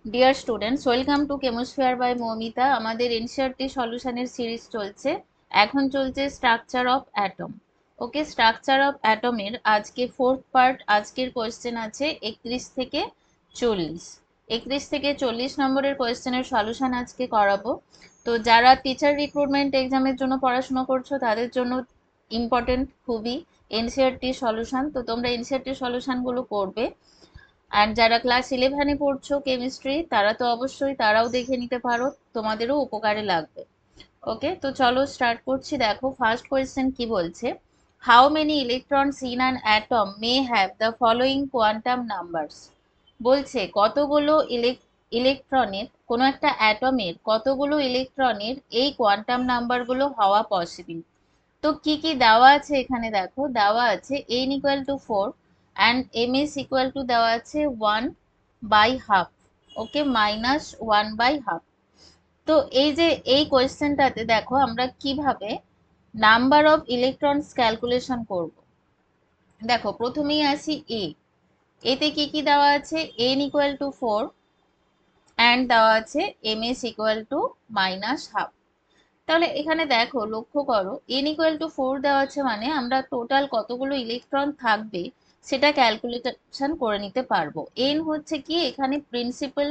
Deer students, welcome to Chemosphere by Moumita. আমাদের NCERT সলিউশনের series চলছে। এখন চলছে structure of atom. Okay, structure of অ্যাটমের আজকে ফোর্থ পার্ট। আজকের কোয়েশ্চেন আছে 31 থেকে 40। 31 থেকে 40 নম্বরের কোয়েশ্চেনের সলিউশন আজকে করাবো। তো যারা টিচার রিক্রুটমেন্ট এক্সামের জন্য পড়াশোনা করছো তাদের জন্য ইম্পর্টেন্ট খুবই এনসিইআরটি সলিউশন। তো তোমরা এনসিইআরটি সলিউশনগুলো করবে। আর যারা ক্লাস 11-এ পড়ছো কেমিস্ট্রি, তারা তো অবশ্যই তারাও দেখে নিতে পারো, তোমাদেরও উপকারে লাগবে। ওকে, তো চলো স্টার্ট করছি। দেখো ফার্স্ট কোয়েশ্চেন কি বলছে, how many electrons in an atom may have the following quantum numbers. বলছে কতগুলো ইলেকট্রনের, কোনো একটা অ্যাটমের কতগুলো ইলেকট্রনের এই কোয়ান্টাম নাম্বারগুলো হওয়া পসিবল। তো কি কি দেওয়া আছে এখানে দেখো, দেওয়া আছে n equal to 4 and ms equal to দেওয়া আছে 1/2। ওকে, -1/2। তো এই যে এই কোয়েশ্চেনটাতে দেখো আমরা কিভাবে নাম্বার অফ ইলেকট্রনস ক্যালকুলেশন করব। দেখো প্রথমেই আসি এতে কি কি দেওয়া আছে, n ইকুয়াল টু 4 অ্যান্ড দেওয়া আছে ms ইকুয়াল টু -1/2। তাহলে এখানে দেখো লক্ষ্য করো, n ইকুয়াল টু 4 দেওয়া আছে মানে আমরা টোটাল কতগুলো ইলেকট্রন থাকবে সেটা ক্যালকুলেশন করে নিতে পারবো। n হচ্ছে কি এখানে principal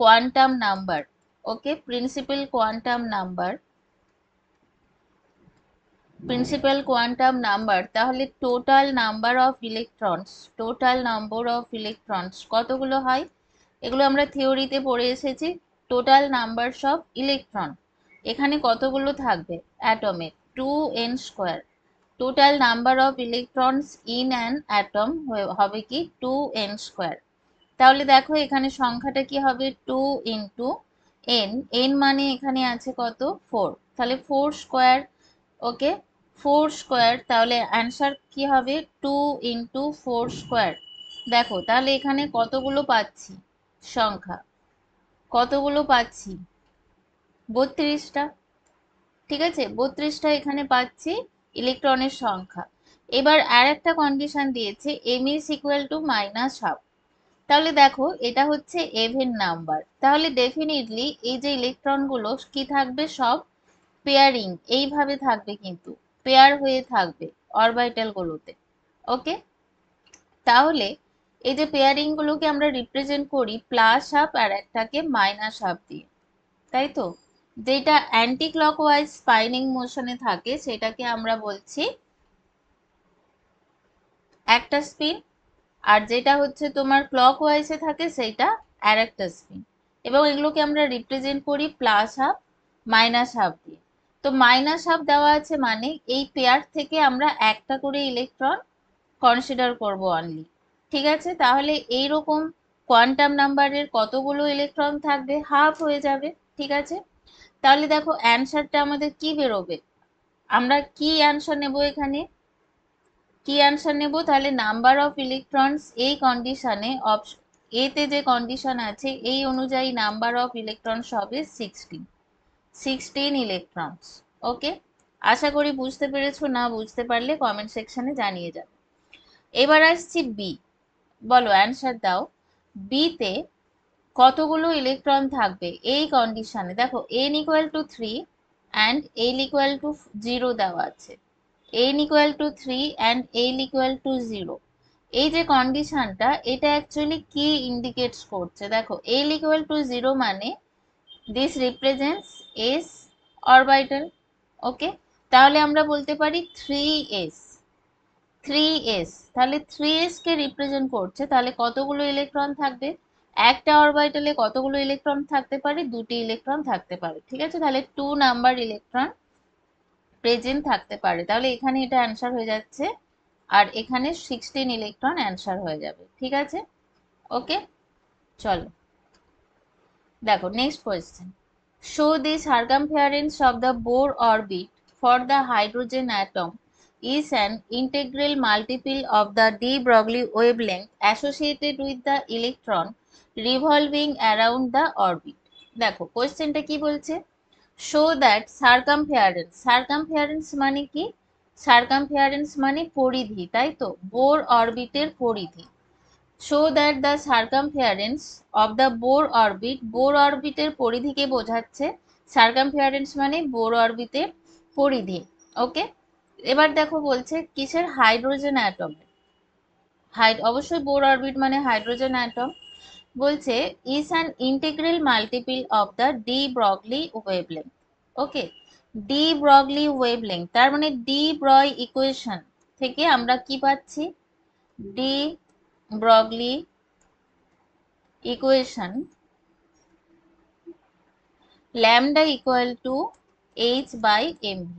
quantum number. Okay, principal quantum number, principal quantum number. তাহলে total number of electrons, total number of electrons কতগুলো হয়, এগুলো আমরা থিওরিতে পড়ে এসেছি। টোটাল নাম্বারস অফ ইলেকট্রন এখানে কতগুলো থাকবে অ্যাটমে, 2n²। Total number of electrons in an atom হবে কি 2n²। তাহলে দেখো এখানে সংখ্যাটা কি হবে 2 ইন্টু n, n মানে এখানে আছে কত 4, তাহলে 4²। ওকে, 4², তাহলে অ্যান্সার কি হবে 2 ইন্টু 4²। দেখো তাহলে এখানে কতগুলো পাচ্ছি সংখ্যা, কতগুলো পাচ্ছি 32টা। ঠিক আছে, 32টা এখানে পাচ্ছি ইলেকট্রনের সংখ্যা। এবার আর একটা কন্ডিশন দিয়েছে m is equal to -1/2। তাহলে দেখো এটা হচ্ছে even নাম্বার, তাহলে ডেফিনেটলি এই যে ইলেকট্রনগুলো কি থাকবে সব পেয়ারিং এইভাবে থাকবে, কিন্তু পেয়ার হয়ে থাকবে অরবিটাল গুলোতে। ওকে, তাহলে এই যে পেয়ারিং গুলোকে আমরা রিপ্রেজেন্ট করি +1/2 আর একটাকে -1/2 দিয়ে, তাই তো। যেটা অ্যান্টি ক্লকওয়াইজ স্পাইনিং মোশনে থাকে সেটাকে আমরা বলছি একটা স্পিন, আর যেটা হচ্ছে তোমার ক্লকওয়াইজে থাকে সেইটা আর একটা স্পিন। এবং এগুলোকে আমরা রিপ্রেজেন্ট করি +1/2 -1/2 দিয়ে। তো -1/2 দেওয়া আছে মানে এই পেয়ার থেকে আমরা একটা করে ইলেকট্রন কনসিডার করব অনলি। ঠিক আছে, তাহলে এইরকম কোয়ান্টাম নাম্বারের কতগুলো ইলেকট্রন থাকবে, হাফ হয়ে যাবে। ঠিক আছে, তাহলে দেখো অ্যান্সারটা আমাদের কি বেরোবে, আমরা কি অ্যান্সার নেব এখানে, কি অ্যান্সার নেব, তাহলে নাম্বার অফ ইলেকট্রনস এই কন্ডিশনে এতে যে কন্ডিশন আছে এই অনুযায়ী নাম্বার অফ ইলেকট্রনস হবে 16 ইলেকট্রনস। ওকে, আশা করি বুঝতে পেরেছো, না বুঝতে পারলে কমেন্ট সেকশনে জানিয়ে যাবে। এবার আসছি বি, বলো অ্যান্সার দাও। বিতে কতগুলো ইলেকট্রন থাকবে এই কন্ডিশনে, দেখো n equal to 3 and l equal to 0 দেওয়া আছে, n equal to 3 and l equal to 0। এই যে কন্ডিশনটা এটা অ্যাকচুয়ালি কি ইন্ডিকেটস করছে, দেখো l ইকুয়াল টু 0 মানে দিস রিপ্রেজেন্টস s অরবিটাল। ওকে, তাহলে আমরা বলতে পারি 3s, 3s, তাহলে 3s কে রিপ্রেজেন্ট করছে, তাহলে কতগুলো ইলেকট্রন থাকবে, একটা অরবিটালে কতগুলো ইলেকট্রন থাকতে পারে, দুটি ইলেকট্রন থাকতে পারে। ঠিক আছে, তাহলে 2 নাম্বার ইলেকট্রন প্রেজেন্ট থাকতে পারে, তাহলে এখানে এটা অ্যান্সার হয়ে যাচ্ছে, আর এখানে 16 ইলেকট্রন অ্যান্সার হয়ে যাবে। ঠিক আছে, ওকে, চলো দেখো next question, show the circumference of the Bohr orbit for the hydrogen atom is an integral multiple of the de Broglie wavelength associated with the electron revolving around the orbit। দেখো কোয়েশ্চেনটা কি বলছে, show that সার্কামফেয়ারেন্স, সার্কামফেয়ারেন্স মানে কি, সার্কামফেয়ারেন্স মানে পরিধি, তাই তো, বোর অরবিটের পরিধি। So that the circumference of the Bohr orbit, Bohr অরবিটের পরিধিকে বোঝাচ্ছে, সার্কামফেয়ারেন্স মানে বোর অরবিটের পরিধি। ওকে, এবার দেখো বলছে কিসের, হাইড্রোজেন অ্যাটমের, অবশ্যই বোর অরবিট মানে হাইড্রোজেন অ্যাটম। বলছে is an integral multiple of the de Broglie wavelength. Okay, de Broglie wavelength তার মানে ডি ব্রয় ইকুয়েশন থেকে আমরা কি পাচ্ছি, de Broglie equation lambda equal to h by mv।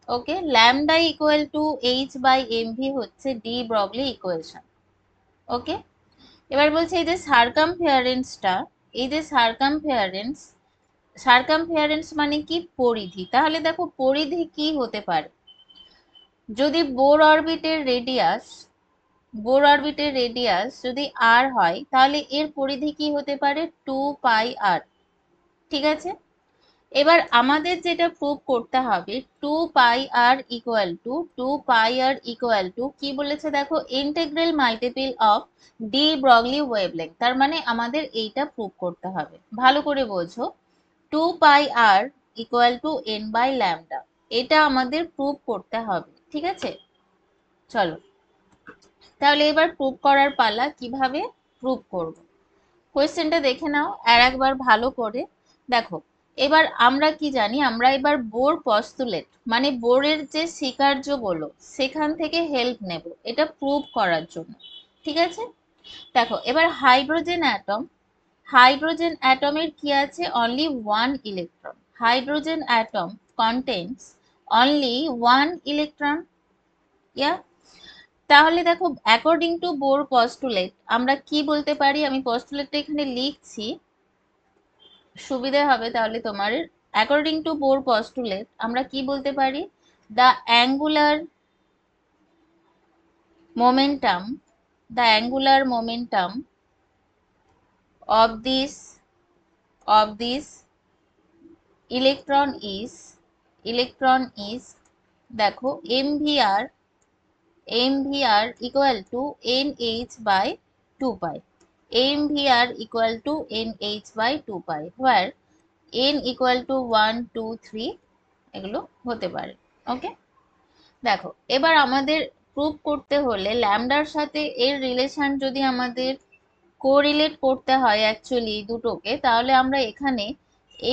Okay, lambda equal to h by mv হচ্ছে de Broglie equation. ওকে, এবার বলছে এই যে সার্কামফেয়ারেন্সটা, এই যে সার্কামফেয়ারেন্স, সার্কামফেয়ারেন্স মানে কি, পরিধি। তাহলে দেখো পরিধি কি হতে পারে, যদি বোর অরবিটের রেডিয়াস, বোর অরবিটের রেডিয়াস যদি আর হয় তাহলে এর পরিধি কি হতে পারে, 2πr। ঠিক আছে, এবার আমাদের যেটা প্রুভ করতে হবে, 2πr ইকুয়াল টু কি বলেছে দেখো, integral multiple of de Broglie wavelength. তার মানে আমাদের এইটা প্রুভ করতে হবে, ভালো করে বোঝো। 2πr equal to n by lambda, এটা আমাদের প্রুভ করতে হবে। ঠিক আছে, চলো তাহলে এবার প্রুভ করার পালা, কিভাবে প্রুভ করব। কোয়েশ্চেনটা দেখে নাও আর একবার ভালো করে দেখো। এবার আমরা কি জানি, আমরা এবার বোর পস্তুলেট মানে বোরের যে স্বীকার্যগুলো সেখান থেকে হেল্প নেব এটা প্রুভ করার জন্য। ঠিক আছে, দেখো এবার হাইড্রোজেন অ্যাটম, হাইড্রোজেন অ্যাটমের কি আছে, only one electron, hydrogen atom contains only one electron. Yeah, তাহলে দেখো অ্যাকর্ডিং টু বোর পস্টুলেট আমরা কি বলতে পারি, আমি পস্টুলেটটা এখানে লিখছি সুবিধা হবে তাহলে তোমার। অ্যাকর্ডিং টু বোর পস্টুলেট আমরা কি বলতে পারি, the angular momentum, the angular momentum of this electron is দেখো mvr equal to nh by 2 pi, mvr equal to nh by 2 pi, where n equal to 1 2 3 এগুলো হতে পারে। ওকে, দেখো এবার আমাদের প্রুভ করতে হলে ল্যামডার সাথে এর রিলেশন যদি আমাদের কোরিলেট করতে হয় অ্যাকচুয়ালি দুটোকে, তাহলে আমরা এখানে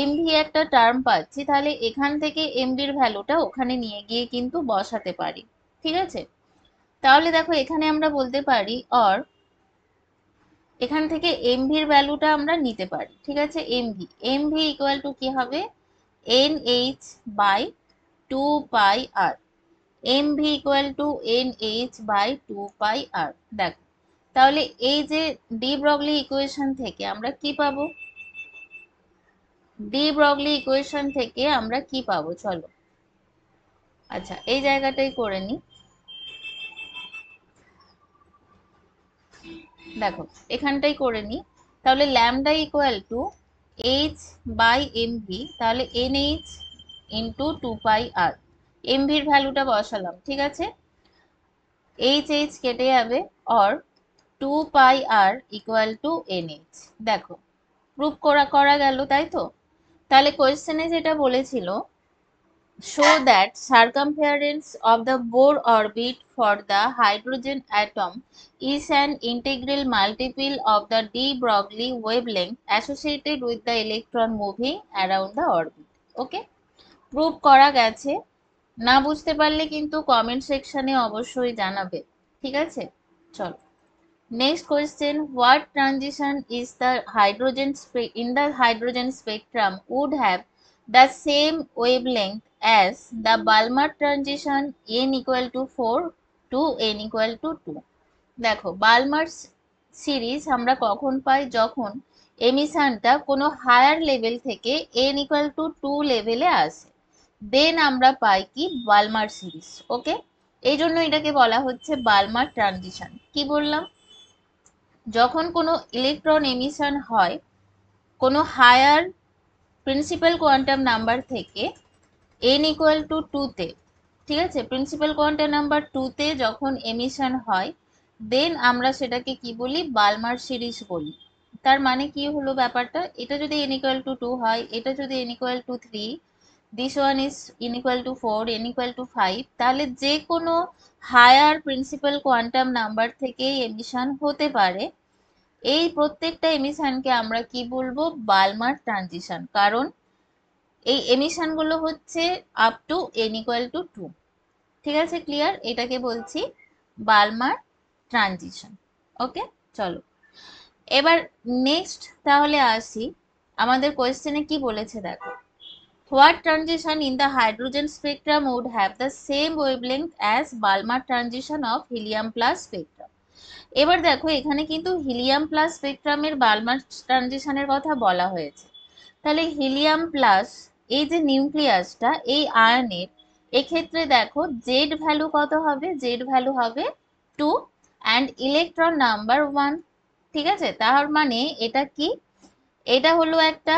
এমভি একটা টার্ম পাচ্ছি, তাহলে এখান থেকে এমভির ভ্যালুটা ওখানে নিয়ে গিয়ে কিন্তু বসাতে পারি। ঠিক আছে, তাহলে দেখো এখানে আমরা বলতে পারি অর এখান থেকে এমভির ভ্যালুটা আমরা নিতে পারি। ঠিক আছে, এমভি ইকুয়াল টু কি হবে, NH by 2 pi R, mv equal to nh by 2 pi R. দেখো তাহলে এই যে ডি ব্রগলি ইকুয়েশন থেকে আমরা কি পাবো, ডি ব্রগলি ইকুয়েশন থেকে আমরা কি পাবো, চলো আচ্ছা এই জায়গাটাই করে নি। দেখো এখানটাই করে নি, তাহলে lambda equal to H by MV, তাহলে এনএইচ ইন্টু 2 পাই আর, এমভির ভ্যালুটা বসালাম। ঠিক আছে, এইচ এইচ কেটে যাবে, or 2 pi R equal to NH. দেখো প্রুভ করা গেল, তাই তো। তাহলে কোয়েশ্চেনে যেটা বলেছিল, show that circumference of the Bohr orbit for the hydrogen atom is an integral multiple of the de Broglie wavelength associated with the electron moving around the orbit. Okay, prove করা গেছে। না বুঝতে পারলে কিন্তু কমেন্ট সেকশনে অবশ্যই জানাবে। ঠিক আছে, চলো next question, what transition is the in the hydrogen spectrum would have the same wavelength as the Balmer transition n equal to 4 to n equal to 2। দেখো বালমার সিরিজ আমরা কখন পাই, যখন এমিশনটা কোনো হায়ার লেভেল থেকে n equal to 2 লেভেলে আসে, দেন আমরা পাই কি, বালমার সিরিজ। ওকে, এই জন্য এটাকে বলা হচ্ছে বালমার ট্রানজিশন। কি বললাম, যখন কোনো ইলেকট্রন এমিশন হয় কোনো হায়ার প্রিন্সিপাল কোয়ান্টাম নাম্বার থেকে n ইকুয়াল টু 2 তে, ঠিক আছে, প্রিন্সিপাল কোয়ান্টাম নাম্বার 2 তে যখন এমিশন হয়, দেন আমরা সেটাকে কি বলি, বালমার সিরিজ বলি। তার মানে কি হলো ব্যাপারটা, এটা যদি n equal to 2 হয়, এটা যদি n equal to 3, this one is n equal to 4, n equal to 5, তাহলে যে কোনো হায়ার প্রিন্সিপাল কোয়ান্টাম নাম্বার থেকেই এমিশন হতে পারে। এই প্রত্যেকটা এমিশনকে আমরা কি বলবো, বালমার ট্রানজিশন, কারণ এই এমিশন গুলো হচ্ছে up to n equal to 2। ঠিক আছে, ক্লিয়ার? এটাকে বলছি বালমার ট্রানজিশন। ওকে, চলো এবার নেক্সট তাহলে আসি। আমাদের কোয়েশ্চেনে কি বলেছে দেখো, what transition in the hydrogen spectrum would have the same wavelength as Balmer transition of helium plus spectrum. এবার দেখো এখানে কিন্তু হিলিয়াম প্লাস স্পেকট্রামের বালমার ট্রানজিশনের কথা বলা হয়েছে। তাহলে হিলিয়াম প্লাস, এই যে নিউক্লিয়াসটা এই আয়নের, এক্ষেত্রে দেখো জেড ভ্যালু কত হবে, জেড ভ্যালু হবে 2 অ্যান্ড ইলেকট্রন নাম্বার 1। ঠিক আছে, তার মানে এটা কি, এটা হলো একটা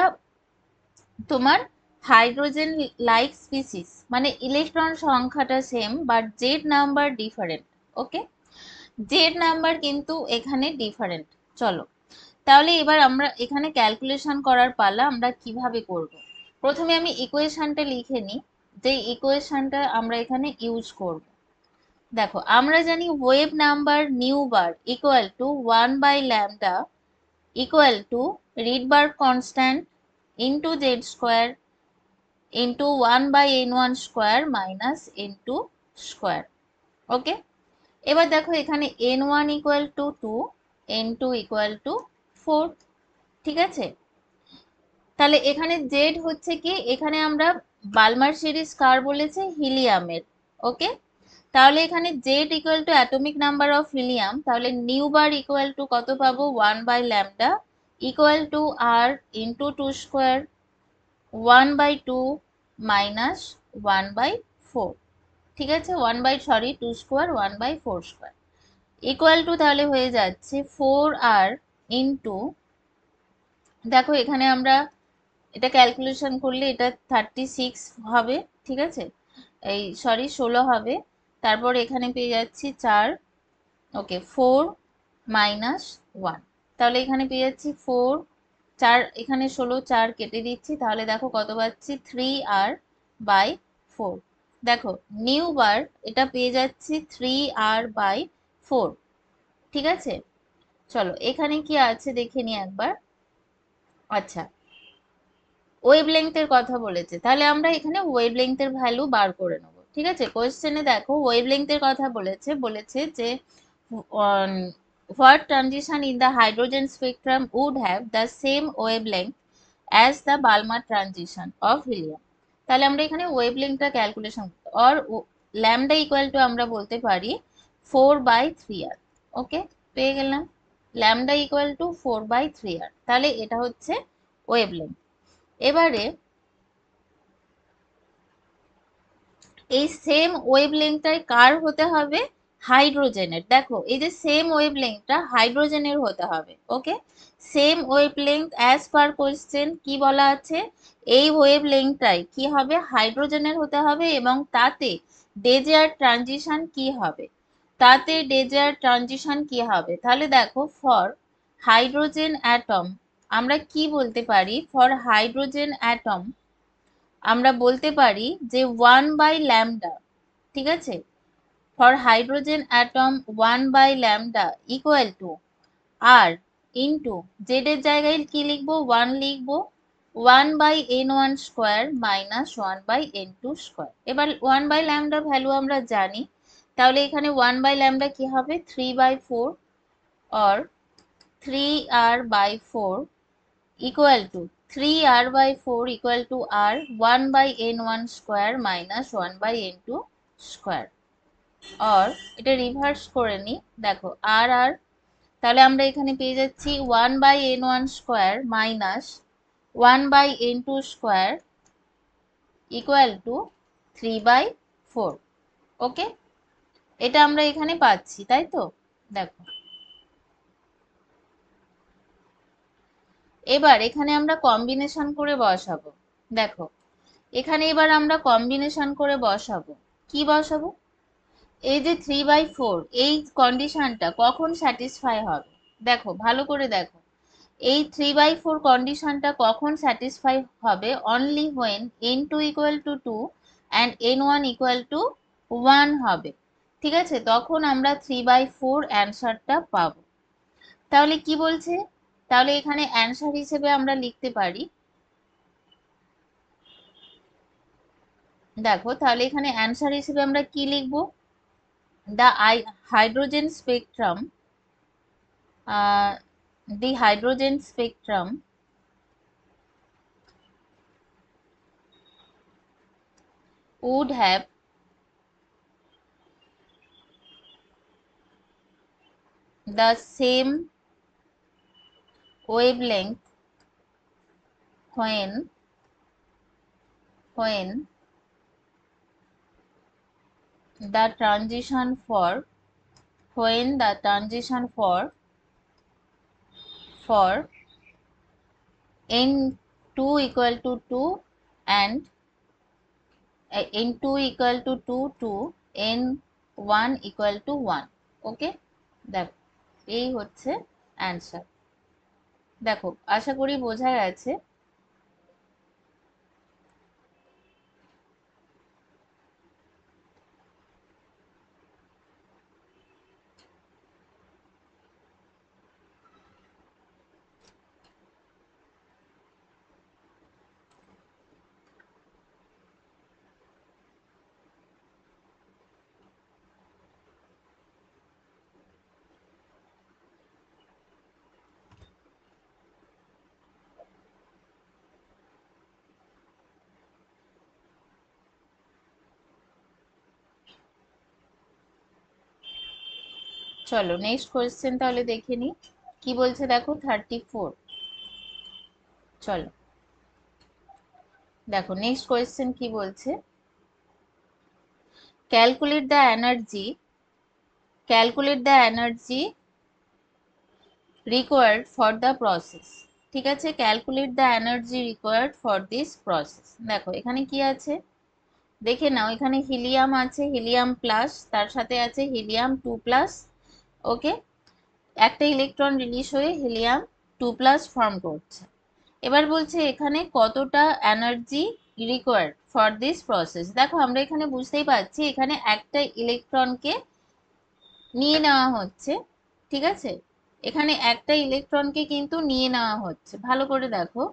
তোমার হাইড্রোজেন লাইক স্পিসিস, মানে ইলেকট্রন সংখ্যাটা same but Z number different. Okay, Z number কিন্তু এখানে ডিফারেন্ট। চলো তাহলে এবার আমরা এখানে ক্যালকুলেশন করার পালা, আমরা কিভাবে করব। প্রথমে আমি ইকুয়েশনটা লিখে নিই, যে ইকুয়েশনটা আমরা এখানে ইউজ করব। দেখো আমরা জানি wave number nu bar equal to 1/λ equal to Rydberg constant into Z square into 1/n1 square minus n2 square. Okay, এবার দেখো এখানে n1 equal to 2, n2 equal to 4। ঠিক আছে, তাহলে এখানে জেড হচ্ছে কি, এখানে আমরা বালমার সিরিজ কার বলেছে, হিলিয়ামের। ওকে, তাহলে এখানে Z equal to atomic number of helium, তাহলে নিউ বার ইকুয়াল টু কত পাবো, 1/λ equal to R into 2 square 1/2 minus 1/4। ঠিক আছে, 2 স্কোয়ার 1/4 স্কোয়ার ইকুয়াল টু তাহলে হয়ে যাচ্ছে 4r ইন্টু, দেখো এখানে আমরা এটা ক্যালকুলেশন করলে এটা 36 হবে। ঠিক আছে, এই সরি 16 হবে। তারপর এখানে পেয়ে যাচ্ছি 4, ওকে 4 মাইনাস 1, তাহলে এখানে পেয়ে যাচ্ছি 4, 4 এখানে 16, 4 কেটে দিচ্ছি, তাহলে দেখো কত পাচ্ছি 3r/4। দেখো নিউ বার এটা পেয়ে যাচ্ছি 3r/4। ঠিক আছে, চলো এখানে কি আছে দেখে নি একবার। আচ্ছা, ওয়েভলেংথের কথা বলেছে, তাহলে আমরা এখানে ওয়েভলেংথের ভ্যালু বার করে নেব। ঠিক আছে, কোয়েশ্চেনে দেখো ওয়েভলেংথের কথা বলেছে, বলেছে যে what transition in the hydrogen spectrum would have the same wavelength as the Balmer transition of helium। তাহলে আমরা এখানে ওয়েভলেংথটা calculation or lambda equal to আমরা বলতে পারি 4/3r। ওকে, পেয়ে গেলাম ল্যামডা ইকুয়াল টু 4/3r, তাহলে এটা হচ্ছে ওয়েভলেংথ। এবারে এই সেম ওয়েভলেংথটাই কার হতে হবে, হাইড্রোজেনের। দেখো এই যে সেম ওয়েভলেংথটা হাইড্রোজেনের হতে হবে। Okay, same wavelength as per question কি বলা আছে, এই ওয়েভলেংথটাই কি হবে, হাইড্রোজেনের হতে হবে, এবং তাতে ডেজার্ট ট্রানজিশন কি হবে, তাতে ডেজার্ট ট্রানজিশন কি হবে। তাহলে দেখো ফর হাইড্রোজেন অ্যাটম আমরা কি বলতে পারি, ফর হাইড্রোজেন অ্যাটম আমরা বলতে পারি যে 1/λ। ঠিক আছে, for hydrogen atom 1/λ equal to R into Z এর জায়গায় কি লিখবো, 1 লিখবো, 1/n1 square minus 1/n2 square. এবার 1/λ ভ্যালু আমরা জানি, তাহলে এখানে 1/λ কি হবে, 3/4 or 3r/4 equal to 3r/4 equal to r 1/n1 square minus 1/n2 square। or এটা রিভার্স করে নি, দেখো আর আর, তাহলে আমরা এখানে পেয়ে যাচ্ছি 1/n1 square minus 1/n2 square equal to 3/4। ওকে, এটা আমরা এখানে পাচ্ছি, তাই তো। দেখো এবার এখানে আমরা কম্বিনেশন করে বসাবো। দেখো এখানে এবার আমরা কম্বিনেশন করে বসাবো, কি বসাবো, এই যে 3/4 এই কন্ডিশনটা কখন স্যাটিসফাই হবে, দেখো ভালো করে দেখো, এই 3/4 কন্ডিশনটা কখন স্যাটিসফাই হবে, only when n2 equal to 2 and n1 equal to 1 হবে, ঠিক আছে, তখন আমরা 3/4 অ্যান্সারটা পাবো। তাহলে কি বলছে, তাহলে এখানে অ্যান্সার হিসেবে আমরা লিখতে পারি, দেখো তাহলে এখানে অ্যান্সার হিসেবে আমরা কি লিখবো, the hydrogen spectrum, the hydrogen spectrum would have the same wavelength when the transition for n2 equal to 2 and n2 equal to 2 to n1 equal to 1, ওকে, দেখো এই হচ্ছে অ্যান্সার। দেখো আশা করি বোঝা গেছে। চলো নেক্সট কোয়েশ্চেন তাহলে দেখে নি কি বলছে, দেখো 34। চলো দেখো নেক্সট কোয়েশ্চেন কি বলছে, calculate the energy required for the process, ঠিক আছে, calculate the energy required for this process. দেখো এখানে কি আছে দেখে নাও, এখানে হিলিয়াম আছে, হিলিয়াম প্লাস, তার সাথে আছে হিলিয়াম 2+, ওকে, একটা ইলেকট্রন রিলিজ হয়ে হিলিয়াম 2+ ফর্ম করছে। এবার বলছে এখানে কতটা energy required for this process. দেখো আমরা এখানে বুঝতেই পারছি এখানে একটা ইলেকট্রনকে নিয়ে নেওয়া হচ্ছে, ঠিক আছে, এখানে একটা ইলেকট্রনকে কিন্তু নিয়ে নেওয়া হচ্ছে, ভালো করে দেখো,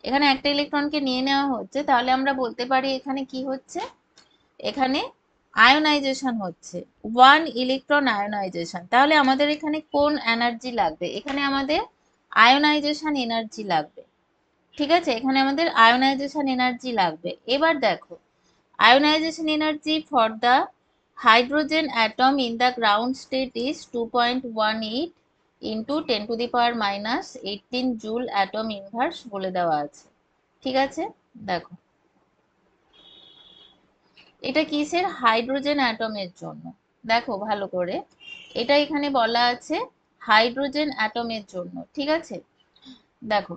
এখানে একটা ইলেকট্রনকে নিয়ে নেওয়া হচ্ছে, তাহলে আমরা বলতে পারি এখানে কি হচ্ছে, এখানে আয়োনাইজেশন হচ্ছে, 1 ইলেকট্রন আয়োনাইজেশন। তাহলে আমাদের এখানে কোন এনার্জি লাগবে, এখানে আমাদের আয়োনাইজেশন এনার্জি লাগবে, ঠিক আছে, এখানে আমাদের আয়োনাইজেশন এনার্জি লাগবে। এবার দেখো ionization energy for the hydrogen atom in the ground state is 2.18 into 10 to the power minus 18 joule atom inverse বলে দেওয়া আছে, ঠিক আছে, দেখো এটা কিসের, হাইড্রোজেন অ্যাটমের জন্য, দেখো ভালো করে, এটা এখানে বলা আছে হাইড্রোজেন অ্যাটমের জন্য, ঠিক আছে, দেখো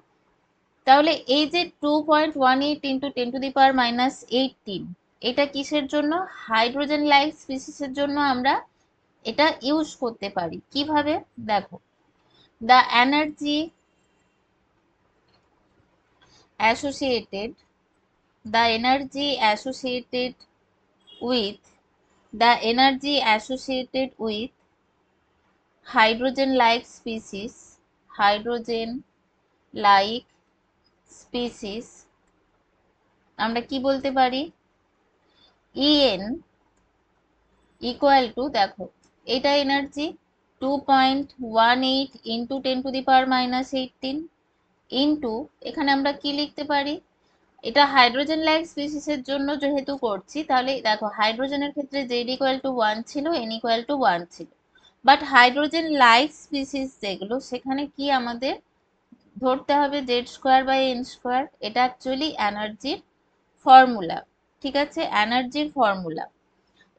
তাহলে এই যে 2.18 into 10 to the power minus 18, এটা কিসের জন্য, হাইড্রোজেন লাইক স্পিসিসের জন্য আমরা এটা ইউজ করতে পারি কিভাবে, দেখো the energy associated the energy associated with the energy associated with hydrogen like species hydrogen like species আমরা কি বলতে পারি, En ইকুয়াল টু, দেখো এটা energy 2.18 into 10 to the power minus 18 into, এখানে আমরা কি লিখতে পারি, এটা হাইড্রোজেন লাইক স্পিসিসের জন্য যেহেতু করছি, তাহলে দেখো হাইড্রোজেনের ক্ষেত্রে Z ইকুয়াল টু 1 ছিল, N ইকুয়াল টু 1 ছিল, বাট হাইড্রোজেন লাইক স্পিসিস যেগুলো সেখানে কি আমাদের ধরতে হবে Z²/n², এটা অ্যাকচুয়ালি এনার্জির ফর্মুলা, ঠিক আছে, এনার্জির ফর্মুলা।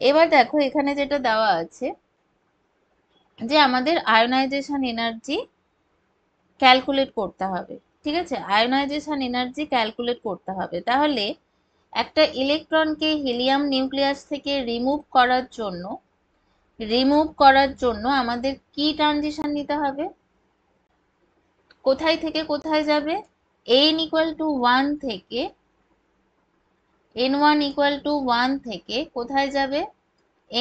এবার দেখো এখানে যেটা দেওয়া আছে যে আমাদের আয়োনাইজেশন এনার্জি ক্যালকুলেট করতে হবে, ঠিক আছে, আয়োনাইজেশন এনার্জি ক্যালকুলেট করতে হবে। তাহলে একটা ইলেকট্রনকে হিলিয়াম নিউক্লিয়াস থেকে রিমুভ করার জন্য রিমুভ করার জন্য আমাদের কি ট্রানজিশন নিতে হবে? কোথায় থেকে কোথায় যাবে? n ইকুয়াল টু 1 থেকে n1 ইকুয়াল টু 1 থেকে কোথায় যাবে?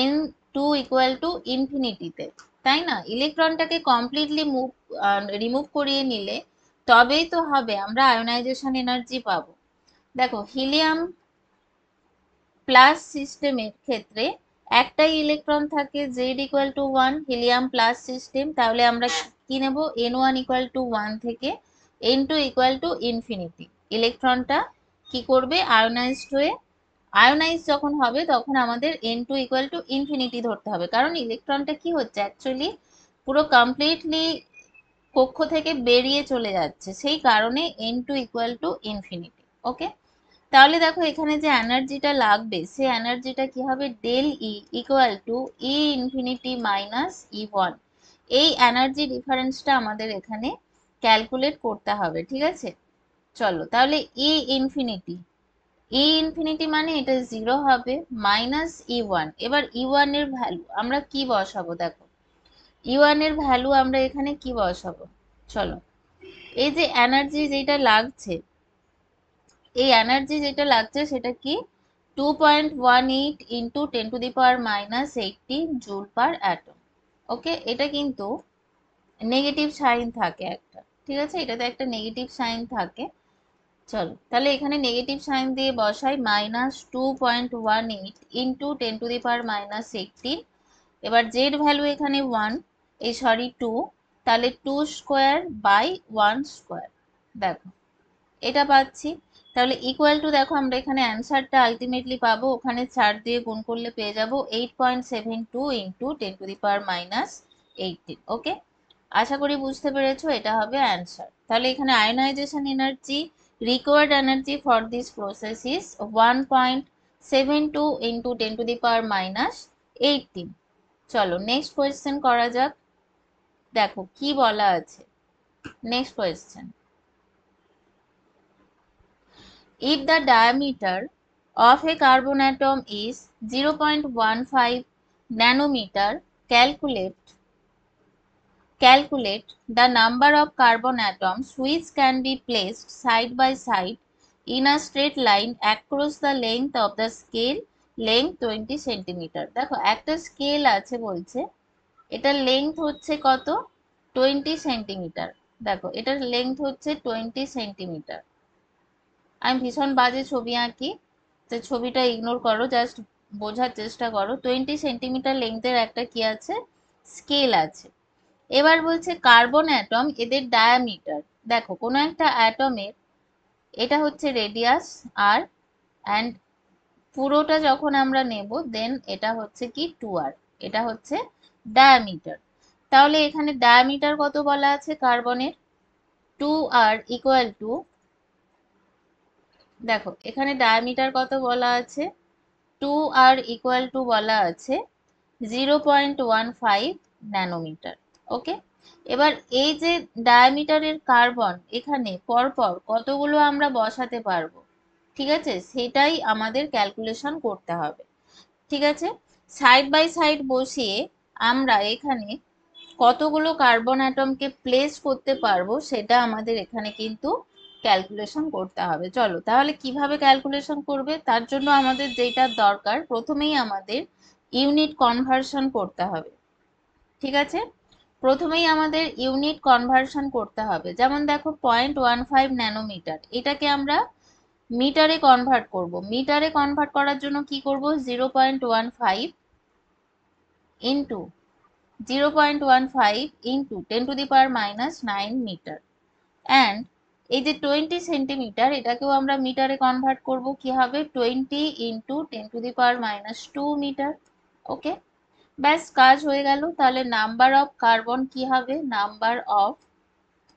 n2 ইকুয়াল টু ইনফিনিটিতে, তাই না? ইলেকট্রনটাকে কমপ্লিটলি রিমুভ করিয়ে নিলে তবেই তো হবে, আমরা আয়োনাইজেশন এনার্জি পাবো। দেখো, হিলিয়াম প্লাস সিস্টেমের ক্ষেত্রে একটাই ইলেকট্রন থাকে, z equal to 1, helium plus system. তাহলে আমরা কি নেব? n1 ইকুয়াল টু 1 থেকে n2 ইকুয়াল টু ইনফিনিটি। ইলেকট্রনটা কি করবে? আয়োনাইজড হয়ে, আয়োনাইজ যখন হবে তখন আমাদের n2 ইকুয়াল টু ইনফিনিটি ধরতে হবে, কারণ ইলেকট্রনটা কি হচ্ছে অ্যাকচুয়ালি পুরো কমপ্লিটলি কক্ষ থেকে বেরিয়ে চলে যাচ্ছে, সেই কারণে n2 ইকুয়াল টু ইনফিনিটি। ওকে, তাহলে দেখো এখানে যে এনার্জিটা লাগবে সেই এনার্জিটা কি হবে? Del E equal to E infinity minus E. এই এনার্জি ডিফারেন্সটা আমাদের এখানে ক্যালকুলেট করতে হবে, ঠিক আছে? চলো তাহলে ই ইনফিনিটি, ই ইনফিনিটি মানে এটা 0 হবে, মাইনাস ই1। এবার ই1 এর ভ্যালু আমরা কি বসাবো? দেখো, ই1 এর ভ্যালু আমরা এখানে কি বসাবো? চলো, এই যে এনার্জি যেটা লাগছে, এই এনার্জি যেটা লাগছে সেটা কি? 2.18 ইন্টু 10⁻⁻80 জুল পার অ্যাটম। ওকে, এটা কিন্তু নেগেটিভ সাইন থাকে একটা, ঠিক আছে? এটাতে একটা নেগেটিভ সাইন থাকে। চলো তাহলে এখানে নেগেটিভ সাইন দিয়ে বসাই, -2.18 ইন্টু 10⁻⁻80। এবার জেড ভ্যালু এখানে 1, এই সরি 2, তাহলে 2 স্কোয়ার বাই 1 স্কোয়ার। দেখো এটা পাচ্ছি। তাহলে ইকুয়াল টু, দেখো আমরা এখানে অ্যান্সারটা আলটিমেটলি পাবো, ওখানে 4 দিয়ে গুণ করলে পেয়ে যাবো 8.72 ইন্টু 10⁻⁻18। ওকে, আশা করি বুঝতে পেরেছো, এটা হবে অ্যান্সার। তাহলে এখানে ionisation energy, required energy for this process is 1.72 into 10⁻⁻18। চলো নেক্সট কোয়েশ্চেন করা যাক। দেখো কি বলা আছে next question. If the diameter of a carbon atom is 0.15 nanometer, calculate the number of carbon atoms which can be placed side by side in a straight line across the length of the scale, length 20 centimeter. দেখো একটা scale আছে বলছে, এটার length হচ্ছে কত? 20 centimetre. দেখো এটার length হচ্ছে 20 সেন্টিমিটার। আমি ভীষণ বাজে ছবি আঁকি, তো ছবিটা ইগনোর করো, জাস্ট বোঝার চেষ্টা করো। 20 সেন্টিমিটার লেন্থের একটা কি আছে? স্কেল আছে। এবার বলছে কার্বন অ্যাটম, এদের ডায়ামিটার। দেখো কোনো একটা অ্যাটমের এটা হচ্ছে রেডিয়াস আর, অ্যান্ড পুরোটা যখন আমরা নেব দেন এটা হচ্ছে কি 2r, এটা হচ্ছে ডায়ামিটার। তাহলে এখানে ডায়ামিটার কত বলা আছে কার্বনের? 2r ইকুয়াল টু, দেখো এখানে ডায়ামিটার কত বলা আছে? 2r ইকুয়াল টু বলা আছে 0.15 ন্যানোমিটার। ওকে, এবার এই যে ডায়ামিটারের কার্বন এখানে পরপর কতগুলো আমরা বসাতে পারবো, ঠিক আছে? সেটাই আমাদের ক্যালকুলেশন করতে হবে, ঠিক আছে? সাইড বাই সাইড বসিয়ে আমরা এখানে কতগুলো কার্বন অ্যাটমকে প্লেস করতে পারবো সেটা আমাদের এখানে কিন্তু ক্যালকুলেশন করতে হবে। চলো তাহলে কিভাবে ক্যালকুলেশন করবে, তার জন্য আমাদের যেটা দরকার, প্রথমেই আমাদের ইউনিট কনভার্সন করতে হবে, ঠিক আছে? প্রথমেই আমাদের ইউনিট কনভার্সন করতে হবে। যেমন দেখো 0.15 ন্যানোমিটার, এটাকে আমরা মিটারে কনভার্ট করব। মিটারে কনভার্ট করার জন্য কি করব? 0.15 ইন্টু 0.15 ইন্টু 10⁻⁻9 মিটার, অ্যান্ড এই যে 20 সেন্টিমিটার এটাকেও আমরা মিটারে কনভার্ট করব, কি হবে? 20 ইন্টু 10⁻⁻2 মিটার। ওকে, ব্যাস কাজ হয়ে গেল। তাহলে নাম্বার অফ কার্বন কি হবে? Number of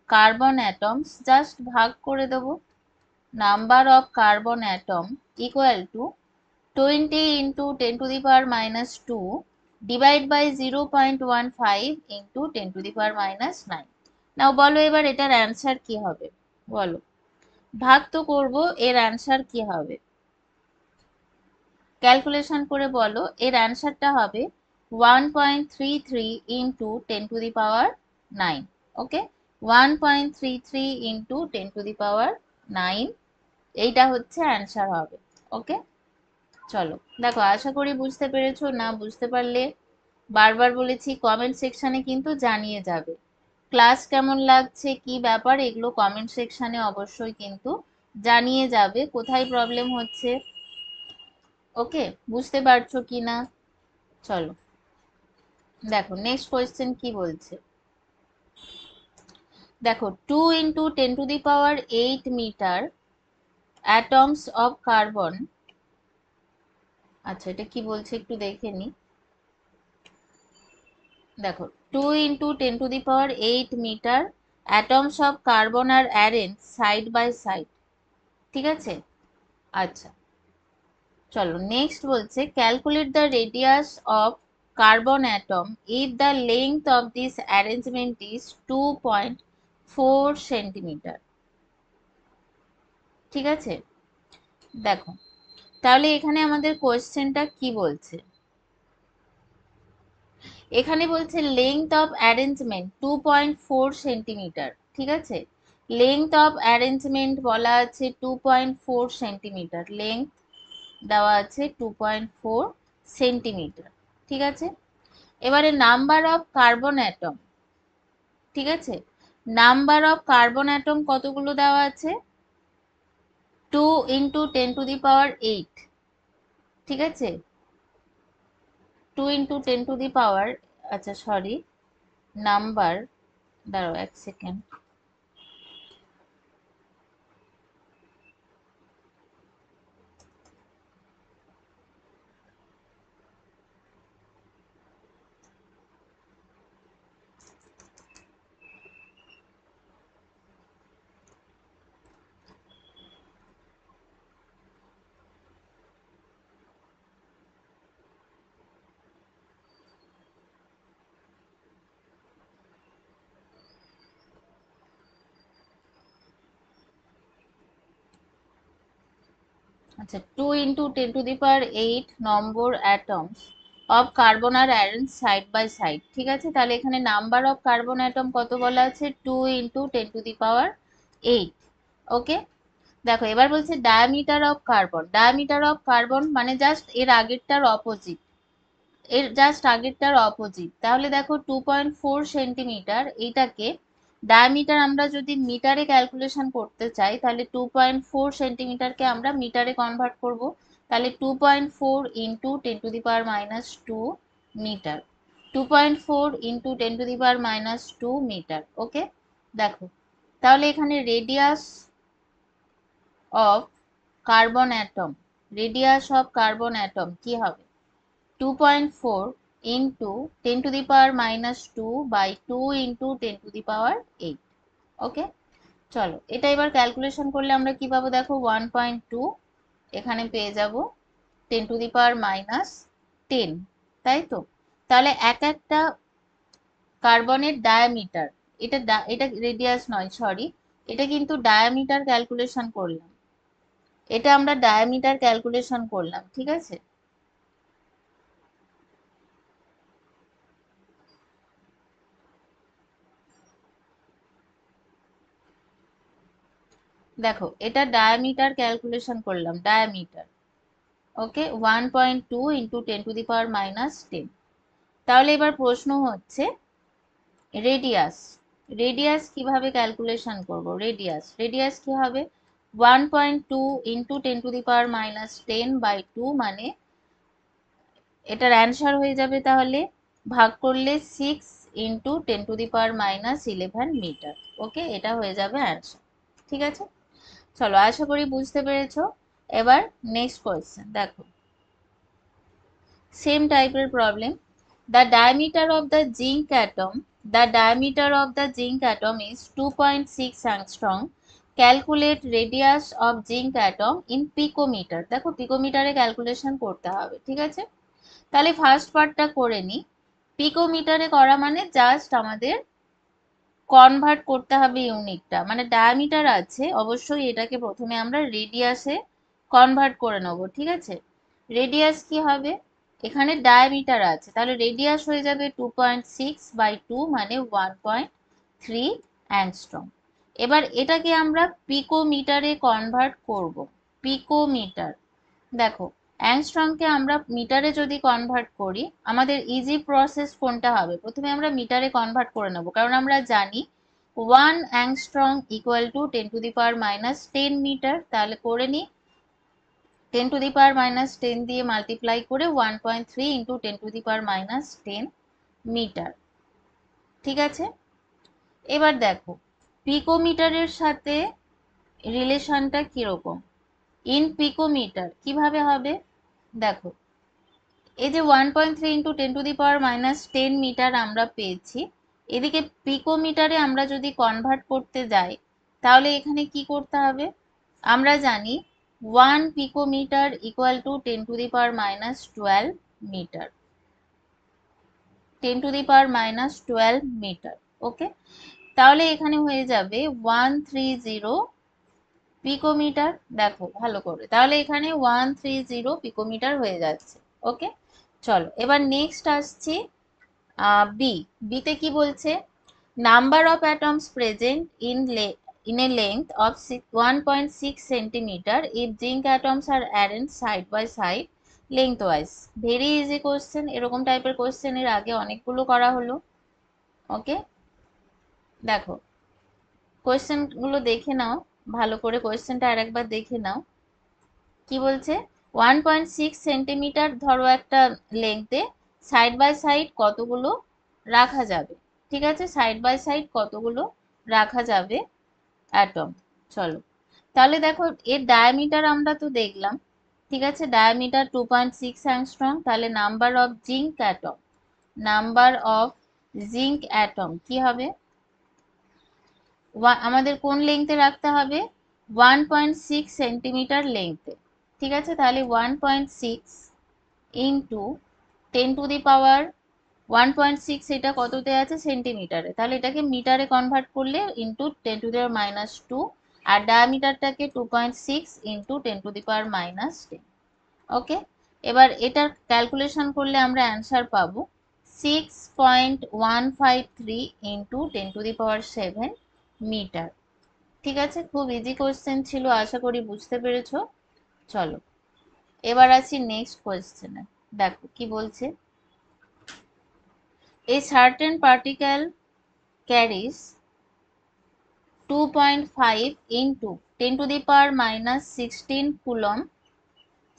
carbon atoms just ভাগ করে দেব, number of carbon atom equal to 20 into 10⁻⁻2 divide by 0.15 into 10⁻⁹। Now বলো এবার এটার অ্যান্সার কি হবে? বলো, ভাগ তো করব, এর অ্যান্সার কি হবে? ক্যালকুলেশন করে বলো, এর অ্যান্সারটা হবে 1.33 into 10 to the power 9. Okay, 1.33 into 10 to the power 9, এইটা হচ্ছে অ্যান্সার হবে। ওকে, চলো দেখো, আশা করি বুঝতে পেরেছো। না বুঝতে পারলে বারবার বলেছি কমেন্ট সেকশনে কিন্তু জানিয়ে যাবে। ক্লাস কেমন লাগছে, কি ব্যাপার, এগুলো কমেন্ট সেকশনে অবশ্যই কিন্তু জানিয়ে যাবে, কোথায় প্রবলেম হচ্ছে। ওকে, বুঝতে পারছো কি না? চলো দেখো নেক্সট কোয়েশ্চেন কি বলছে। দেখো 2 into 10 to the power 8 meter atoms of carbon, আচ্ছা এটা কি বলছে একটু দেখে নি। দেখো 2 into 10 to the power 8 meter atoms of carbon are arranged side by side, ঠিক আছে। আচ্ছা চলো নেক্সট বলছে calculate the radius of carbon atom if the length of this arrangement is 2.4 centimetre, ঠিক আছে। দেখো তাহলে এখানে আমাদের কোয়েশ্চেনটা কি বলছে, এখানে বলছে লেংথ অফ অ্যারেঞ্জমেন্ট 2.4 সেন্টিমিটার, ঠিক আছে। লেংথ অফ অ্যারেঞ্জমেন্ট বলা আছে 2.4 সেন্টিমিটার, লেংথ দেওয়া আছে 2.4 সেন্টিমিটার, ঠিক আছে। এবারে নাম্বার অফ কার্বন অ্যাটম, ঠিক আছে, নাম্বার অফ কার্বন অ্যাটম কতগুলো দেওয়া আছে, 2 into 10 to the power 8, ঠিক আছে। 2 into 10 to the power, আচ্ছা সরি, নাম্বার, দাঁড়াও এক সেকেন্ড, আচ্ছা 2 into 10 to the power 8 number atoms of carbon are arranged side by side, ঠিক আছে। তাহলে এখানে নাম্বার অফ কার্বন অ্যাটম কত বলা আছে, 2 into 10 to the power 8, ওকে। দেখো এবার বলছে diameter of carbon, diameter of carbon মানে জাস্ট এর আগেরটার অপোজিট, এর জাস্ট আগেরটার অপোজিট। তাহলে দেখো 2.4 সেন্টিমিটার, এইটাকে ডায়ামিটার আমরা যদি মিটারে ক্যালকুলেশন করতে চাই তাহলে 2.4 সেন্টিমিটারকে আমরা মিটারে কনভার্ট করব। তাহলে 2.4 into 10 to the power minus 2 metre, 2.4 into 10 to the power minus 2 metre, okay. দেখো তাহলে এখানে radius of carbon atom, radius of carbon atom কি হবে, 2.4 into 10 to the power minus 2 by 2 into 10 to the power 8, ওকে। চলো এটা এবার calculation করলে আমরা কি পাবো, দেখো 1.2, এখানে পেয়ে যাব 10 to the power minus 10, তাই তো। তাহলে এক একটা কার্বনের ডায়ামিটার, এটা এটা রেডিয়াস নয় সরি, এটা কিন্তু ডায়ামিটার ক্যালকুলেশন করলাম, এটা আমরা ডায়ামিটার ক্যালকুলেশন করলাম, ঠিক আছে। দেখো এটা ডায়ামিটার ক্যালকুলেশন করলাম, diameter, okay, 1.2 into 10 to the power minus 10। তাহলে এবার প্রশ্ন হচ্ছে রেডিয়াস, রেডিয়াস কিভাবে ক্যালকুলেশন করব, রেডিয়াস, রেডিয়াস কি হবে, 1.2 into 10 to the power minus 10 by 2, মানে এটার অ্যান্সার হয়ে যাবে তাহলে ভাগ করলে 6 into 10 to the power minus 11 metre, okay, এটা হয়ে যাবে অ্যান্সার, ঠিক আছে। চলো আশা করি বুঝতে পেরেছো। এবার নেক্সট কোয়েশ্চেন দেখো, সেম টাইপের problem. The diameter of the zinc atom, the diameter of the zinc atom is 2.6 angstrom. Calculate radius of zinc atom in picometer. দেখো পিকোমিটারে ক্যালকুলেশন করতে হবে, ঠিক আছে। তাহলে ফার্স্ট পার্টটা করে নি, পিকোমিটারে করা মানে জাস্ট আমাদের কনভার্ট করতে হবে ইউনিটটা, মানে ডায়ামিটার আছে অবশ্যই, এটাকে প্রথমে আমরা রেডিয়াসে কনভার্ট করে নেব, ঠিক আছে। রেডিয়াস কি হবে, এখানে ডায়ামিটার আছে, তাহলে রেডিয়াস হয়ে যাবে 2.6/2 মানে 1.3 অ্যাংস্ট্রম। এবার এটাকে আমরা পিকোমিটারে কনভার্ট করব। পিকোমিটার, দেখো অ্যাংস্ট্রমকে আমরা মিটারে যদি কনভার্ট করি, আমাদের ইজি প্রসেস কোনটা হবে? প্রথমে আমরা মিটারে কনভার্ট করে নেব, কারণ আমরা জানি 1 অ্যাংস্ট্রম ইকুয়াল টু 10⁻⁻10 মিটার। তাহলে করে নিই, 10⁻⁻10 দিয়ে মাল্টিপ্লাই করে 1.3 ইন্টু 10⁻⁻10 মিটার। ঠিক আছে, এবার দেখো পিকোমিটারের সাথে রিলেশনটা কিরকম। ইন পিকোমিটার কিভাবে হবে? দেখো এই যে 1.3 ইন্টু 10⁻⁻10 মিটার আমরা পেয়েছি, এদিকে পিকোমিটারে আমরা যদি কনভার্ট করতে যাই, তাহলে এখানে কি করতে হবে? আমরা জানি 1 picometre equal to 10⁻⁻12 metre, 10⁻⁻12 metre. Okay, তাহলে এখানে হয়ে যাবে 130 পিকোমিটার। দেখো ভালো করে, তাহলে এখানে 130 পিকোমিটার হয়ে যাচ্ছে। ওকে, চলো এবার নেক্সট আসছি বি। বিতে কি বলছে? Number of atoms present in a length of 1.6 centimeter if zinc atoms are arranged side by side lengthwise. Very easy question, এরকম টাইপের কোশ্চেন এর আগে অনেকগুলো করা হলো। ওকে, দেখো কোশ্চেন গুলো দেখে নাও ভালো করে, কোশ্চেনটা আরেকবার দেখে নাও। কি বলছে? 1.6 সেন্টিমিটার ধরো একটা লেংথে, সাইড বাই সাইড কতগুলো রাখা যাবে? ঠিক আছে, সাইড বাই সাইড কতগুলো রাখা যাবে অ্যাটম। চলো তাহলে দেখো এর ডায়ামিটার আমরা তো দেখলাম, ঠিক আছে, ডায়ামিটার 2.6 অ্যাংস্ট্রম। তাহলে number of zinc atom, number of zinc atom কি হবে? আমাদের কোন লেংথে রাখতে হবে? 1.6 সেন্টিমিটার লেংথে। ঠিক আছে, তাহলে 1.6 ইন্টু 10⁻, 1.6 এটা কততে আছে? সেন্টিমিটারে, তাহলে এটাকে মিটারে কনভার্ট করলে ইন্টু 10⁻², আর ডায়ামিটারটাকে 2.6 ইন্টু 10⁻10। ওকে, এবার এটার ক্যালকুলেশন করলে আমরা অ্যান্সার পাবো 6.153 ইন্টু 10⁻7 মিটার। ঠিক আছে, খুব ইজি কোয়েশ্চেন ছিল, আশা করি বুঝতে পেরেছো। চলো এবার আসি নেক্সট কোয়েশ্চেনে। দেখো কি বলছে, a certain particle carries 2.5 into 10⁻16 coulomb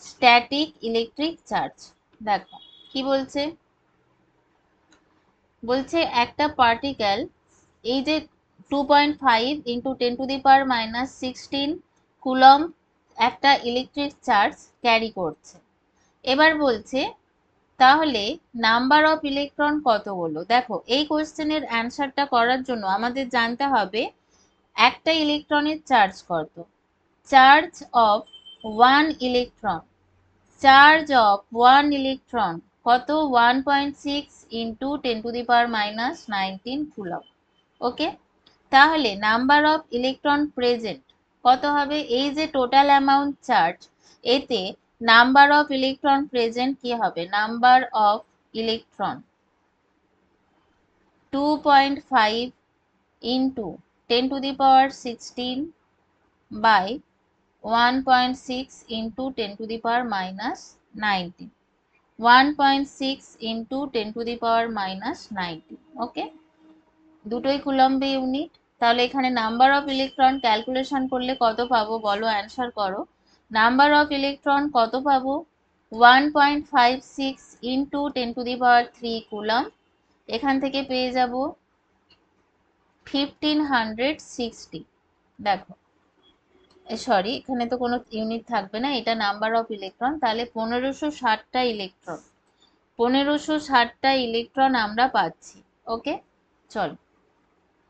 static electric charge। দেখো কি বলছে? বলছে একটা পার্টিকেল এই যে 2.5 ইন্টু 10⁻16 কুলম্ব একটা ইলেকট্রিক চার্জ ক্যারি করছে। এবার বলছে তাহলে নাম্বার অফ ইলেকট্রন কতগুলো? দেখো এই কোশ্চেনের অ্যান্সারটা করার জন্য আমাদের জানতে হবে একটা ইলেকট্রনের চার্জ কত। Charge of one electron, charge of one electron কত? 1.6 ইন্টু 10⁻19 কুলম্ব। ওকে, তাহলে নাম্বার অফ ইলেকট্রন প্রেজেন্ট কত হবে? এই যে টোটাল অ্যামাউন্ট চার্জ, এতে নাম্বার অফ ইলেকট্রন প্রেজেন্ট কি হবে? Number of electron 2.5 into 10⁻16 by 1.6 into 10⁻19, 1.6 into 10⁻19। Okay, দুটোই কুলম্বে ইউনিট। তাহলে এখানে নাম্বার অফ ইলেকট্রন ক্যালকুলেশন করলে কত পাবো বলো, অ্যান্সার করো। নাম্বার অফ ইলেকট্রন কত পাবো? 1.56 ইন্টু 10⁻3 কুলম্ব, এখান থেকে পেয়ে যাব 1560। দেখো সরি, এখানে তো কোনো ইউনিট থাকবে না, এটা নাম্বার অফ ইলেকট্রন, তাহলে 1560টা ইলেকট্রন, 1560টা ইলেকট্রন আমরা পাচ্ছি। ওকে, চলো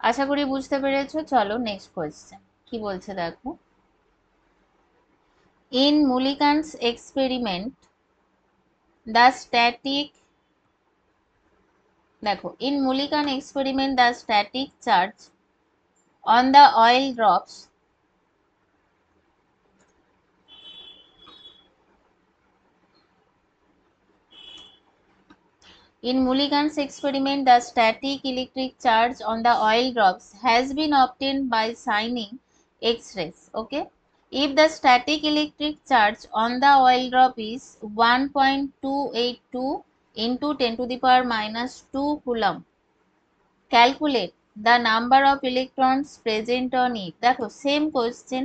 আশা করি বুঝতে পেরেছো। চলো নেক্সট কোয়েশ্চেন কি বলছে দেখো। In Millikan's experiment the static, দেখো in Millikan experiment the static charge on the oil drops In Mulligan's experiment, the static electric charge on the oil drops has been obtained by shining X-rays. Okay. If the static electric charge on the oil drop is 1.282 into 10 to the power minus 2 coulomb, calculate the number of electrons present on it. দেখো same question,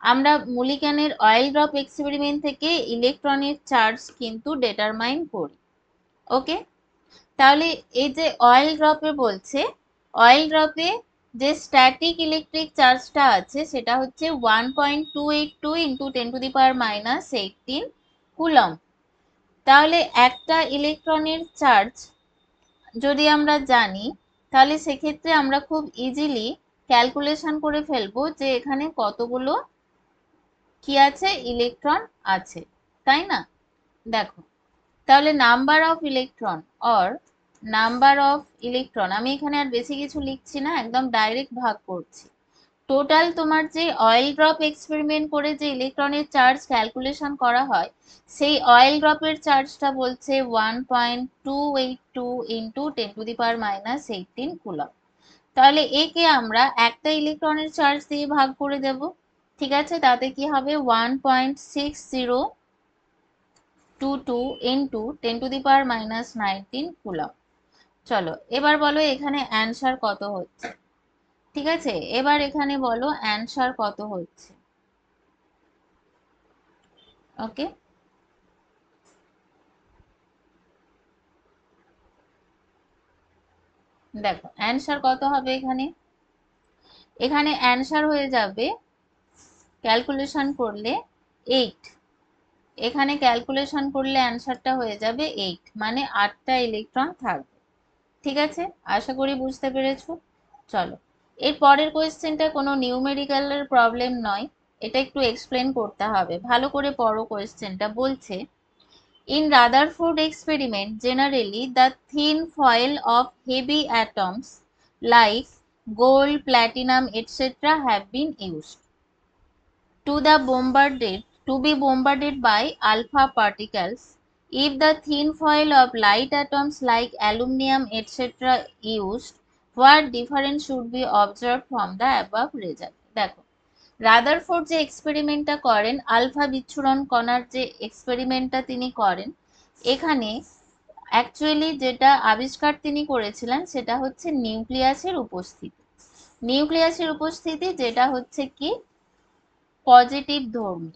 আমরা মুলিকানের oil drop experiment থেকে ইলেকট্রনের charge কিন্তু determine করি। ওকে, তাহলে এই যে oil ড্রপে বলছে, অয়েল ড্রপে যে স্ট্যাটিক ইলেকট্রিক চার্জটা আছে সেটা হচ্ছে 1.282 into 10 to the power minus 18 coulomb. তাহলে একটা ইলেকট্রনের চার্জ যদি আমরা জানি, তাহলে সেক্ষেত্রে আমরা খুব ইজিলি ক্যালকুলেশন করে ফেলবো যে এখানে কতগুলো কি আছে, ইলেকট্রন আছে, তাই না? দেখো, তাহলে number of electron or number of electron, আমি এখানে আর বেশি কিছু লিখছি না, একদম ডাইরেক্ট ভাগ করছি। টোটাল তোমার যে অয়েল ড্রপ এক্সপেরিমেন্ট করে যে ইলেকট্রনের চার্জ ক্যালকুলেশন করা হয়, সেই অয়েল ড্রপের চার্জটা বলছে 1.282 into 10 to the power minus 18 coulomb. তাহলে একে আমরা একটা ইলেকট্রনের চার্জ দিয়ে ভাগ করে দেব, ঠিক আছে? তাতে কি হবে, 1.6022 into 10 to the power minus 19 coulomb. চলো এবার বলো এখানে অ্যান্সার কত হচ্ছে। ঠিক আছে, এবার এখানে বলো অ্যান্সার কত হচ্ছে। ওকে, দেখো অ্যান্সার কত হবে এখানে। এখানে অ্যান্সার হয়ে যাবে ক্যালকুলেশন করলে 8। এখানে ক্যালকুলেশন করলে অ্যান্সারটা হয়ে যাবে 8, মানে 8টা ইলেকট্রন থাকবে। ঠিক আছে, আশা করি বুঝতে পেরেছো। চলো এর পরের কোয়েশ্চেনটা কোনো নিউমেরিক্যালের প্রবলেম নয়, এটা একটু এক্সপ্লেন করতে হবে, ভালো করে পড়ো কোয়েশ্চেনটা। বলছে, in Rutherford experiment, generally the thin foil of heavy atoms like gold, platinum, etc. have been used to be bombarded by alpha particles. If the thin foil of light atoms like aluminum, etc. used, what difference should be observed from the above result? দেখো, Rutherford যে এক্সপেরিমেন্টটা করেন, alpha বিচ্ছুরণ কণার যে এক্সপেরিমেন্টটা তিনি করেন, এখানে actually যেটা আবিষ্কার তিনি করেছিলেন সেটা হচ্ছে নিউক্লিয়াসের উপস্থিতি। নিউক্লিয়াসের উপস্থিতি যেটা হচ্ছে কি পজিটিভ ধর্মী,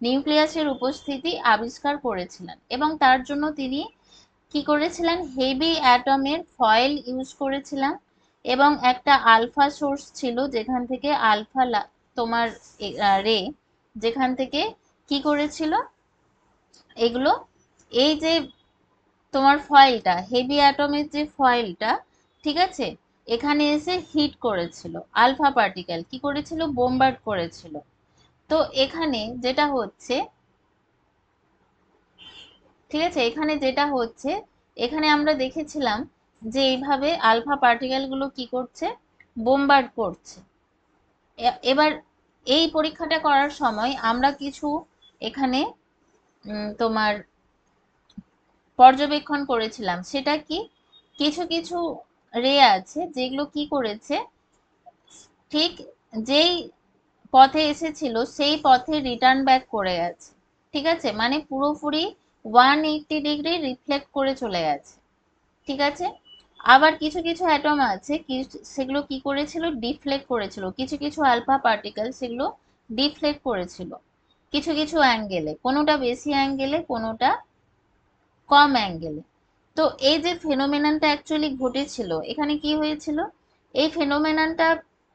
নিউক্লিয়াসের উপস্থিতি আবিষ্কার করেছিলেন, এবং তার জন্য তিনি কি করেছিলেন, হেভি অ্যাটমের ফয়েল ইউজ করেছিলেন, এবং একটা আলফা সোর্স ছিল যেখান থেকে আলফা তোমার রে, যেখান থেকে কি করেছিল এগুলো, এই যে তোমার ফয়েলটা, হেভি অ্যাটমের যে ফয়েলটা, ঠিক আছে, এখানে এসে হিট করেছিল, আলফা পার্টিকেল কি করেছিল, বোমবার্ড করেছিল। তো এখানে যেটা হচ্ছে, ঠিক আছে, এখানে যেটা হচ্ছে, এখানে আমরা দেখেছিলাম যে এইভাবে আলফা পার্টিকেলগুলো কি করছে, বোমবার্ড করছে। এবার এই পরীক্ষাটা করার সময় আমরা কিছু এখানে তোমার পর্যবেক্ষণ করেছিলাম, সেটা কি, কিছু কিছু রে আছে যেগুলো কি করেছে, ঠিক যেই পথে এসেছিল সেই পথে রিটার্ন ব্যাক করে গেছে। ঠিক আছে, মানে পুরোপুরি 180 ডিগ্রি রিফ্লেক্ট করে চলে গেছে। ঠিক আছে, আবার কিছু কিছু অ্যাটম আছে সেগুলো কি করেছিল, ডিফ্লেক্ট করেছিল, কিছু কিছু আলফা পার্টিকেল সেগুলো ডিফ্লেক্ট করেছিল কিছু কিছু অ্যাঙ্গেলে, কোনোটা বেশি অ্যাঙ্গেলে, কোনোটা কম অ্যাঙ্গেলে। তো এই যে ফেনোমেননটা অ্যাকচুয়ালি ঘটেছিল, এখানে কি হয়েছিল, এই ফেনোমেননটা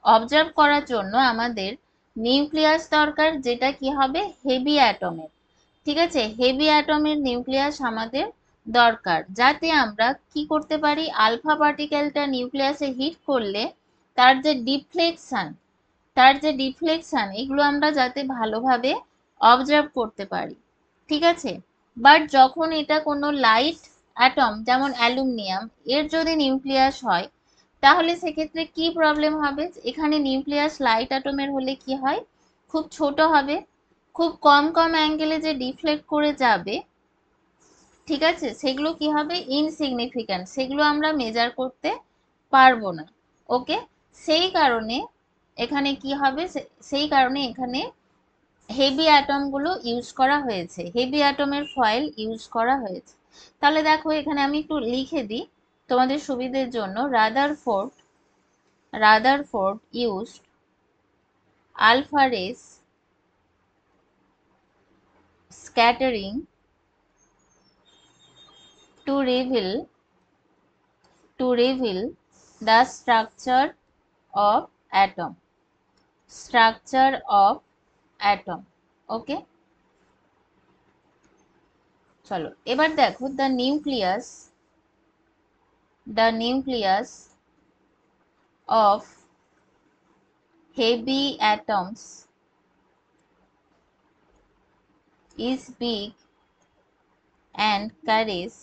অবজার্ভ করার জন্য আমাদের নিউক্লিয়াস দরকার, যেটা কি হবে, হেভি অ্যাটমের। ঠিক আছে, হেভি অ্যাটমের নিউক্লিয়াস আমাদের দরকার, যাতে আমরা কি করতে পারি, আলফা পার্টিকেলটা নিউক্লিয়াসে হিট করলে তার যে ডিফ্লেকশন এগুলো আমরা যাতে ভালোভাবে অবজার্ভ করতে পারি। ঠিক আছে, বাট যখন এটা কোনো লাইট অ্যাটম যেমন অ্যালুমিনিয়াম, এর যদি নিউক্লিয়াস হয়, তাহলে সেক্ষেত্রে কি প্রবলেম হবে, এখানে নিউক্লিয়াস লাইট অ্যাটমের হলে কি হয়, খুব ছোট হবে, খুব কম কম অ্যাঙ্গেলে যে ডিফ্লেক্ট করে যাবে। ঠিক আছে, সেগুলো কি হবে ইনসিগনিফিক্যান্ট, সেগুলো আমরা মেজার করতে পারবো না। ওকে, সেই কারণে এখানে কি হবে, সেই কারণে এখানে হেভি অ্যাটমগুলো ইউজ করা হয়েছে, হেভি অ্যাটমের ফয়েল ইউজ করা হয়েছে। তাহলে দেখো এখানে আমি একটু লিখে দিই তোমাদের সুবিধের জন্য। Rutherford used alpha rays scattering to reveal the structure of atom. Okay, চলো এবার দেখো the nucleus of heavy atoms is big and carries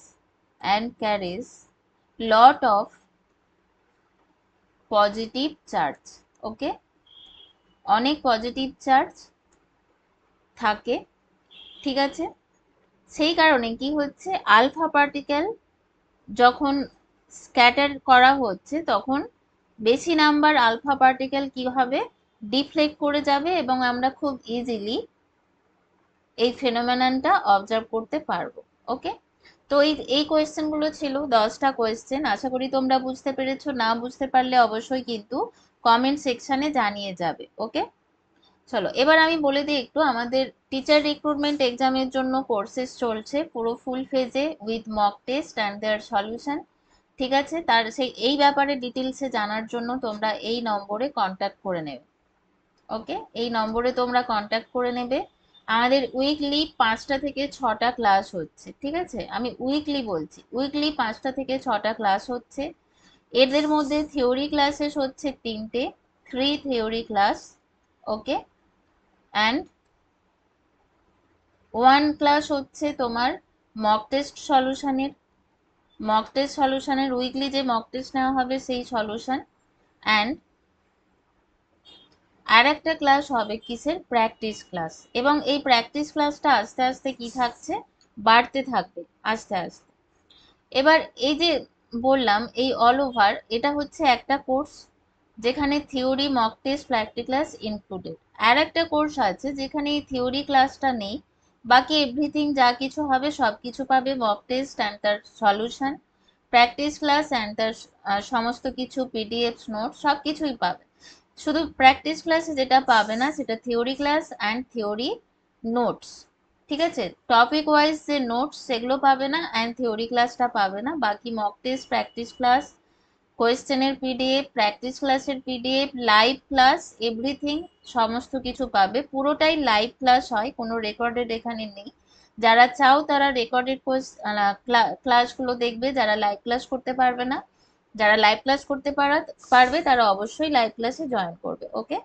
lot of positive charge. Okay, অনেক পজিটিভ চার্জ থাকে, ঠিক আছে। সেই কারণে কি হচ্ছে, আলফা পার্টিকেল যখন স্ক্যাটার করা হচ্ছে তখন বেশি নাম্বার আলফা পার্টিকেল কি হবে, ডিফ্লেক্ট করে যাবে এবং আমরা খুব ইজিলি এই ফেনোমেননটা অবজার্ভ করতে পারবো। ওকে, তো এই কোয়েশ্চেনগুলো ছিল 10টা কোয়েশ্চেন। আশা করি তোমরা বুঝতে পেরেছো, না বুঝতে পারলে অবশ্যই কিন্তু কমেন্ট সেকশনে জানিয়ে যাবে। ওকে, চলো এবার আমি বলে দিই একটু, আমাদের টিচার রিক্রুটমেন্ট এক্সামের জন্য কোর্সেস চলছে পুরো ফুল ফেজে with mock test and their solution. ঠিক আছে, তার এই ব্যাপারে ডিটেলসে জানার জন্য তোমরা এই নম্বরে কন্ট্যাক্ট করে নেবে। ওকে, এই নম্বরে তোমরা কন্ট্যাক্ট করে নেবে। আমাদের উইকলি 5টা থেকে 6টা ক্লাস হচ্ছে, ঠিক আছে, আমি উইকলি বলছি, উইকলি 5টা থেকে 6টা ক্লাস হচ্ছে। এদের মধ্যে থিওরি ক্লাসেস হচ্ছে 3টে, 3 theory class. Okay, and 1 class হচ্ছে তোমার মক টেস্ট সলিউশনের উইকলি যে মক টেস্ট নেওয়া হবে সেই সলিউশন। অ্যান্ড আর একটা ক্লাস হবে কিসের, প্র্যাকটিস ক্লাস। এবং এই প্র্যাকটিস ক্লাসটা আস্তে আস্তে কি থাকছে, বাড়তে থাকবে আস্তে আস্তে। এবার এই যে বললাম এই অল ওভার, এটা হচ্ছে একটা কোর্স যেখানে theory, mock test, practice class included. আর একটা কোর্স আছে যেখানে এই থিওরি ক্লাসটা নেই, বাকি এভরিথিং যা কিছু হবে সব কিছু পাবে, মক টেস্ট অ্যান্ড তার সলিউশন, প্র্যাকটিস ক্লাস অ্যান্ড তার সমস্ত কিছু পিডিএফ নোট সব কিছুই পাবে। শুধু প্র্যাকটিস ক্লাসে যেটা পাবে না সেটা theory class and theory notes. ঠিক আছে, টপিক ওয়াইজ যে নোটস সেগুলো পাবে না অ্যান্ড থিওরি ক্লাসটা পাবে না। বাকি মক টেস্ট, প্র্যাকটিস ক্লাস, কোয়েশ্চেনের পিডিএফ, প্র্যাকটিস ক্লাসের পিডিএফ, লাইভ ক্লাস, এভরিথিং সমস্ত কিছু পাবে। পুরোটাই লাইভ ক্লাস হয়, কোনো রেকর্ডেড এখানে নেই। যারা চাও তারা রেকর্ডেড ক্লাসগুলো দেখবে, যারা লাইভ ক্লাস করতে পারবে না, যারা লাইভ ক্লাস করতে পারবে তারা অবশ্যই লাইভ ক্লাসে জয়েন করবে। ওকে,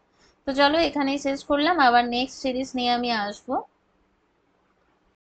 তো চলো এখানেই শেষ করলাম, আবার নেক্সট সিরিজ নিয়ে আমি আসবো।